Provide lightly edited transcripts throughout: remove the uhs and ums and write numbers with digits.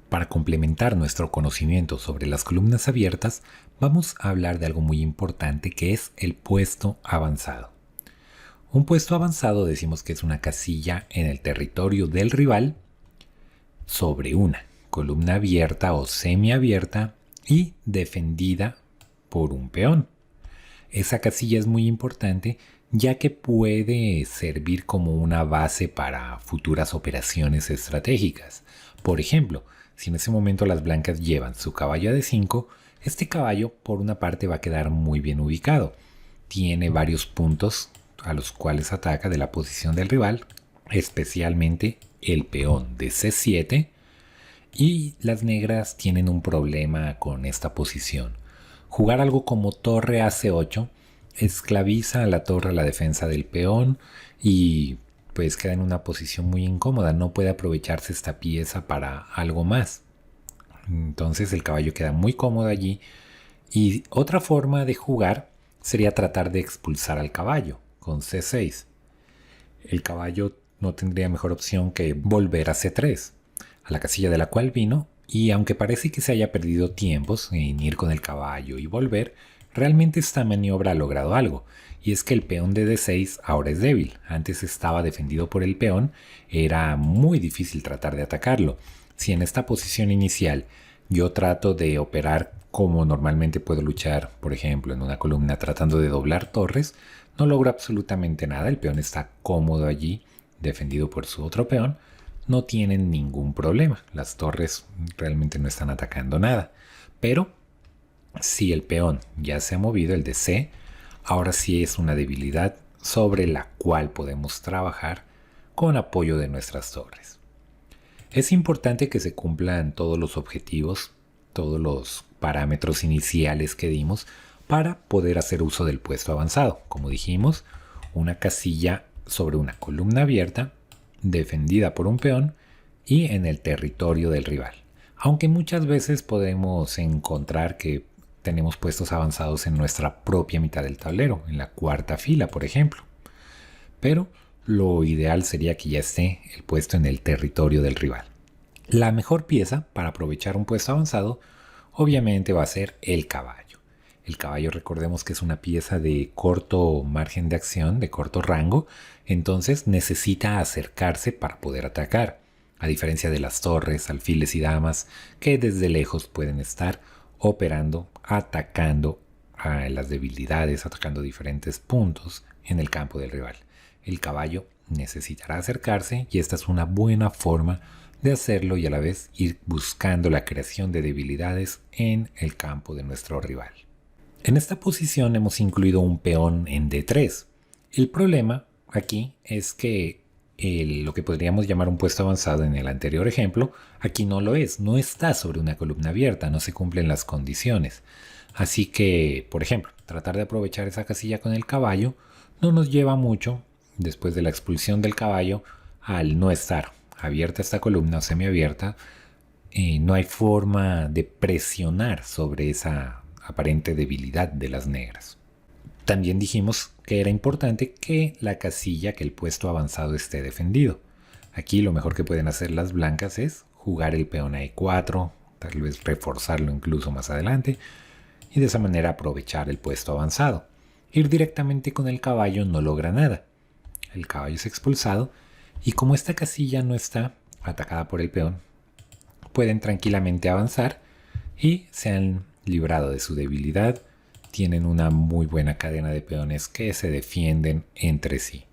Para complementar nuestro conocimiento sobre las columnas abiertas, vamos a hablar de algo muy importante que es el puesto avanzado. Un puesto avanzado decimos que es una casilla en el territorio del rival sobre una columna abierta o semiabierta y defendida por un peón. Esa casilla es muy importante ya que puede servir como una base para futuras operaciones estratégicas. Por ejemplo, si en ese momento las blancas llevan su caballo a D5, este caballo por una parte va a quedar muy bien ubicado. Tiene varios puntos a los cuales ataca de la posición del rival, especialmente el peón de C7, y las negras tienen un problema con esta posición. Jugar algo como torre a C8 esclaviza a la torre a la defensa del peón y pues queda en una posición muy incómoda, no puede aprovecharse esta pieza para algo más. Entonces el caballo queda muy cómodo allí y otra forma de jugar sería tratar de expulsar al caballo con C6. El caballo no tendría mejor opción que volver a C3, a la casilla de la cual vino, y aunque parece que se haya perdido tiempos en ir con el caballo y volver, realmente esta maniobra ha logrado algo, y es que el peón de D6 ahora es débil. Antes estaba defendido por el peón, era muy difícil tratar de atacarlo. Si en esta posición inicial yo trato de operar como normalmente puedo luchar, por ejemplo, en una columna tratando de doblar torres, no logro absolutamente nada, el peón está cómodo allí, defendido por su otro peón, no tienen ningún problema, las torres realmente no están atacando nada. Pero si el peón ya se ha movido, el de C, ahora sí es una debilidad sobre la cual podemos trabajar con apoyo de nuestras torres. Es importante que se cumplan todos los objetivos, todos los parámetros iniciales que dimos para poder hacer uso del puesto avanzado. Como dijimos, una casilla sobre una columna abierta, defendida por un peón y en el territorio del rival. Aunque muchas veces podemos encontrar que tenemos puestos avanzados en nuestra propia mitad del tablero, en la cuarta fila, por ejemplo. Pero lo ideal sería que ya esté el puesto en el territorio del rival. La mejor pieza para aprovechar un puesto avanzado obviamente va a ser el caballo. El caballo, recordemos que es una pieza de corto margen de acción, de corto rango, entonces necesita acercarse para poder atacar, a diferencia de las torres, alfiles y damas, que desde lejos pueden estar operando, atacando a las debilidades, atacando diferentes puntos en el campo del rival. El caballo necesitará acercarse y esta es una buena forma de hacerlo y a la vez ir buscando la creación de debilidades en el campo de nuestro rival. En esta posición hemos incluido un peón en D3. El problema aquí es que lo que podríamos llamar un puesto avanzado en el anterior ejemplo, aquí no lo es, no está sobre una columna abierta, no se cumplen las condiciones. Así que, por ejemplo, tratar de aprovechar esa casilla con el caballo no nos lleva mucho después de la expulsión del caballo al no estar abierta esta columna o semiabierta. No hay forma de presionar sobre esa aparente debilidad de las negras. También dijimos que era importante que la casilla, que el puesto avanzado esté defendido. Aquí lo mejor que pueden hacer las blancas es jugar el peón a E4, tal vez reforzarlo incluso más adelante, y de esa manera aprovechar el puesto avanzado. Ir directamente con el caballo no logra nada. El caballo es expulsado y como esta casilla no está atacada por el peón, pueden tranquilamente avanzar y se han librado de su debilidad. Tienen una muy buena cadena de peones que se defienden entre sí.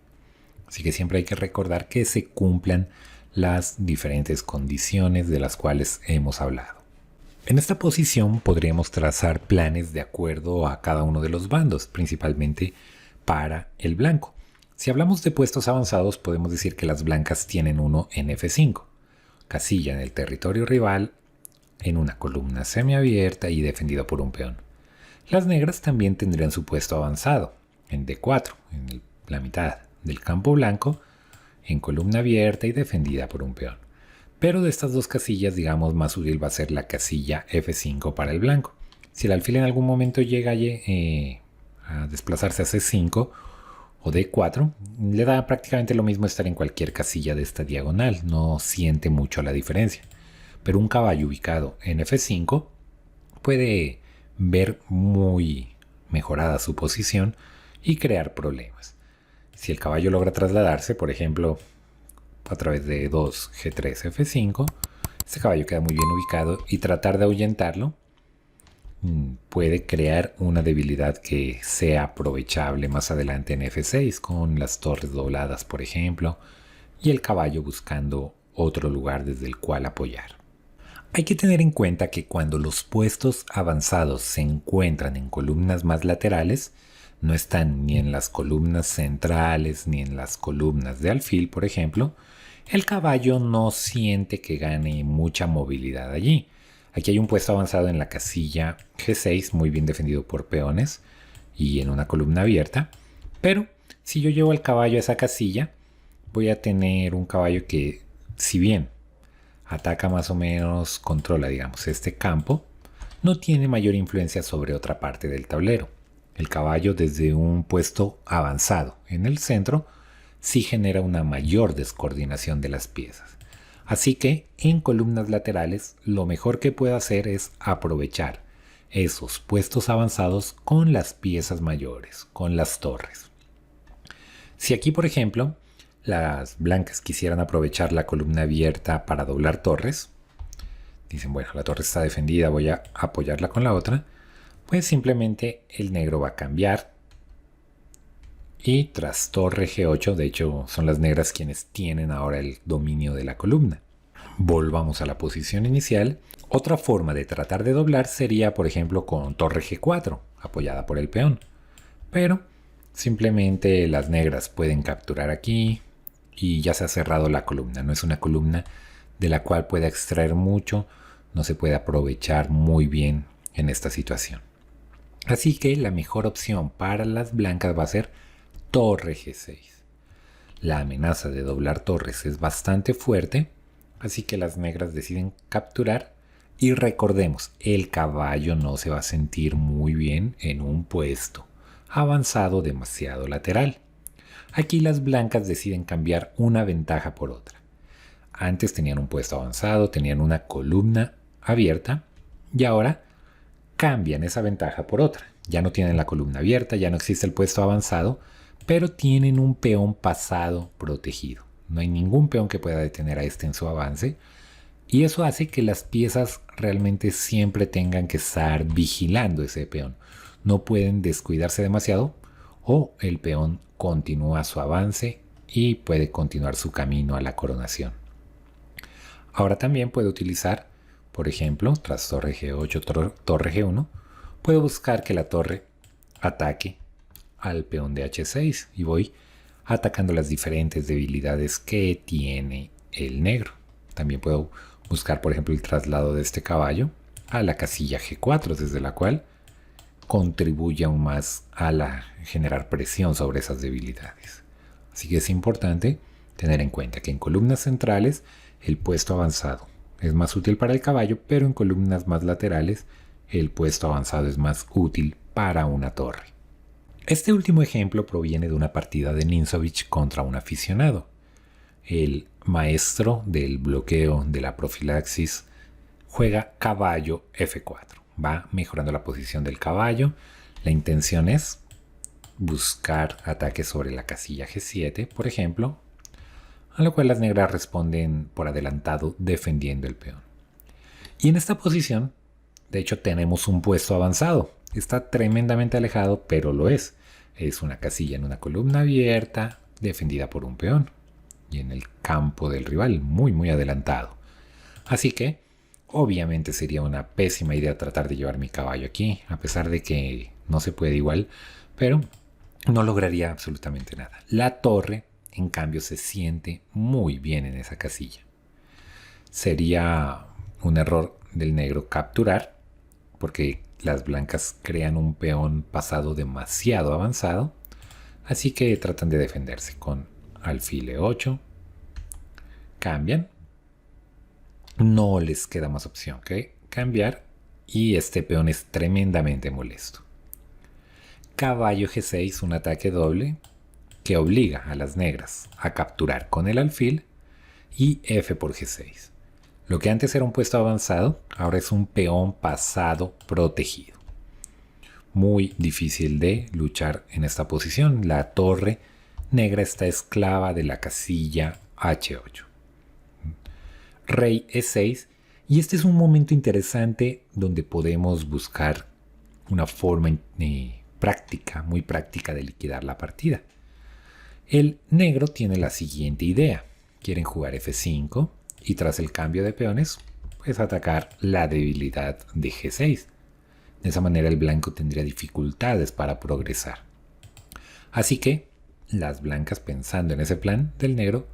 Así que siempre hay que recordar que se cumplan las diferentes condiciones de las cuales hemos hablado. En esta posición podríamos trazar planes de acuerdo a cada uno de los bandos, principalmente para el blanco. Si hablamos de puestos avanzados, podemos decir que las blancas tienen uno en F5, casilla en el territorio rival, en una columna semiabierta y defendida por un peón. Las negras también tendrían su puesto avanzado, en D4, en la mitad del campo blanco, en columna abierta y defendida por un peón. Pero de estas dos casillas, digamos, más útil va a ser la casilla F5 para el blanco. Si el alfil en algún momento llega a desplazarse a C5 o D4, le da prácticamente lo mismo estar en cualquier casilla de esta diagonal, no siente mucho la diferencia. pero un caballo ubicado en F5 puede ver muy mejorada su posición y crear problemas. Si el caballo logra trasladarse, por ejemplo, a través de 2, G3, F5, este caballo queda muy bien ubicado y tratar de ahuyentarlo puede crear una debilidad que sea aprovechable más adelante en F6 con las torres dobladas, por ejemplo, y el caballo buscando otro lugar desde el cual apoyar. Hay que tener en cuenta que cuando los puestos avanzados se encuentran en columnas más laterales, no están ni en las columnas centrales ni en las columnas de alfil, por ejemplo, el caballo no siente que gane mucha movilidad allí. Aquí hay un puesto avanzado en la casilla G6, muy bien defendido por peones y en una columna abierta, pero si yo llevo al caballo a esa casilla, voy a tener un caballo que, si bien ataca más o menos, controla, digamos, este campo, no tiene mayor influencia sobre otra parte del tablero. El caballo desde un puesto avanzado en el centro sí genera una mayor descoordinación de las piezas. Así que en columnas laterales lo mejor que puedo hacer es aprovechar esos puestos avanzados con las piezas mayores, con las torres. Si aquí, por ejemplo, las blancas quisieran aprovechar la columna abierta para doblar torres, dicen, bueno, la torre está defendida, voy a apoyarla con la otra, pues simplemente el negro va a cambiar y tras torre G8, de hecho son las negras quienes tienen ahora el dominio de la columna. Volvamos a la posición inicial. Otra forma de tratar de doblar sería, por ejemplo, con torre G4, apoyada por el peón. Pero simplemente las negras pueden capturar aquí y ya se ha cerrado la columna. No es una columna de la cual pueda extraer mucho, no se puede aprovechar muy bien en esta situación. Así que la mejor opción para las blancas va a ser torre G6. La amenaza de doblar torres es bastante fuerte, así que las negras deciden capturar y recordemos, el caballo no se va a sentir muy bien en un puesto avanzado demasiado lateral. Aquí las blancas deciden cambiar una ventaja por otra. Antes tenían un puesto avanzado, tenían una columna abierta y ahora cambian esa ventaja por otra. Ya no tienen la columna abierta, ya no existe el puesto avanzado, pero tienen un peón pasado protegido. No hay ningún peón que pueda detener a este en su avance y eso hace que las piezas realmente siempre tengan que estar vigilando ese peón. No pueden descuidarse demasiado o el peón continúa su avance y puede continuar su camino a la coronación. Ahora también puedo utilizar, por ejemplo, tras torre G8, torre G1, puedo buscar que la torre ataque al peón de H6 y voy atacando las diferentes debilidades que tiene el negro. También puedo buscar, por ejemplo, el traslado de este caballo a la casilla G4, desde la cual contribuye aún más a generar presión sobre esas debilidades. Así que es importante tener en cuenta que en columnas centrales el puesto avanzado es más útil para el caballo, pero en columnas más laterales el puesto avanzado es más útil para una torre. Este último ejemplo proviene de una partida de Ninzovich contra un aficionado. El maestro del bloqueo de la profilaxis juega caballo F4. Va mejorando la posición del caballo. La intención es buscar ataques sobre la casilla G7, por ejemplo, a lo cual las negras responden por adelantado defendiendo el peón. Y en esta posición, de hecho, tenemos un puesto avanzado. Está tremendamente alejado, pero lo es. Es una casilla en una columna abierta, defendida por un peón. Y en el campo del rival, muy adelantado. Así que, obviamente sería una pésima idea tratar de llevar mi caballo aquí, a pesar de que no se puede igual, pero no lograría absolutamente nada. La torre, en cambio, se siente muy bien en esa casilla. Sería un error del negro capturar, porque las blancas crean un peón pasado demasiado avanzado, así que tratan de defenderse con alfil E8, cambian, no les queda más opción que cambiar y este peón es tremendamente molesto. Caballo G6, un ataque doble que obliga a las negras a capturar con el alfil y F por G6. Lo que antes era un puesto avanzado, ahora es un peón pasado protegido. Muy difícil de luchar en esta posición. La torre negra está esclava de la casilla H8. Rey E6. Y este es un momento interesante donde podemos buscar una forma práctica, muy práctica de liquidar la partida. El negro tiene la siguiente idea. Quieren jugar F5 y tras el cambio de peones, pues atacar la debilidad de G6. De esa manera el blanco tendría dificultades para progresar. Así que las blancas, pensando en ese plan del negro,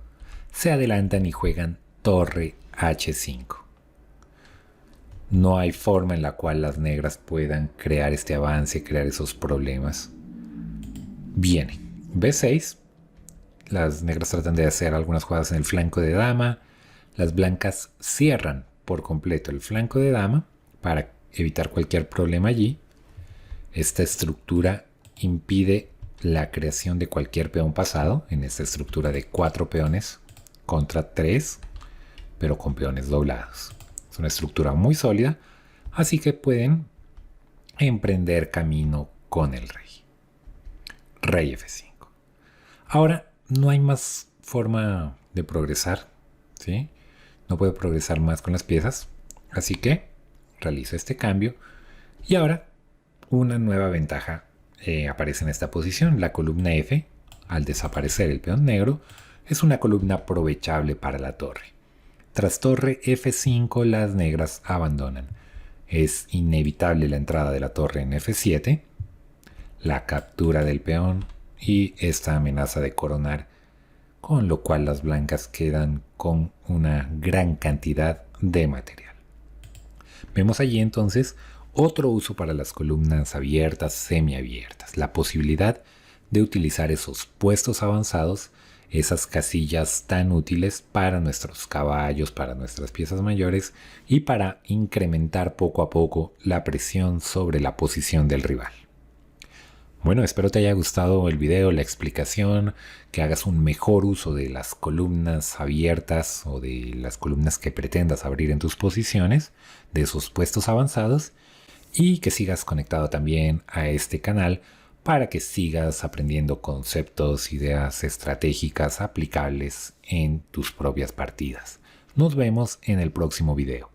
se adelantan y juegan torre H5. No hay forma en la cual las negras puedan crear este avance, crear esos problemas. Viene B6. Las negras tratan de hacer algunas jugadas en el flanco de dama. Las blancas cierran por completo el flanco de dama para evitar cualquier problema allí. Esta estructura impide la creación de cualquier peón pasado en esta estructura de 4 peones contra 3, pero con peones doblados. Es una estructura muy sólida, así que pueden emprender camino con el rey. Rey F5. Ahora no hay más forma de progresar, ¿sí? No puedo progresar más con las piezas, así que realizo este cambio y ahora una nueva ventaja aparece en esta posición. La columna F, al desaparecer el peón negro, es una columna aprovechable para la torre. Tras torre F5 las negras abandonan. Es inevitable la entrada de la torre en F7, la captura del peón y esta amenaza de coronar, con lo cual las blancas quedan con una gran cantidad de material. Vemos allí entonces otro uso para las columnas abiertas, semiabiertas, la posibilidad de utilizar esos puestos avanzados, esas casillas tan útiles para nuestros caballos, para nuestras piezas mayores y para incrementar poco a poco la presión sobre la posición del rival. Bueno, espero te haya gustado el video, la explicación, que hagas un mejor uso de las columnas abiertas o de las columnas que pretendas abrir en tus posiciones, de esos puestos avanzados, y que sigas conectado también a este canal para que sigas aprendiendo conceptos, ideas estratégicas aplicables en tus propias partidas. Nos vemos en el próximo video.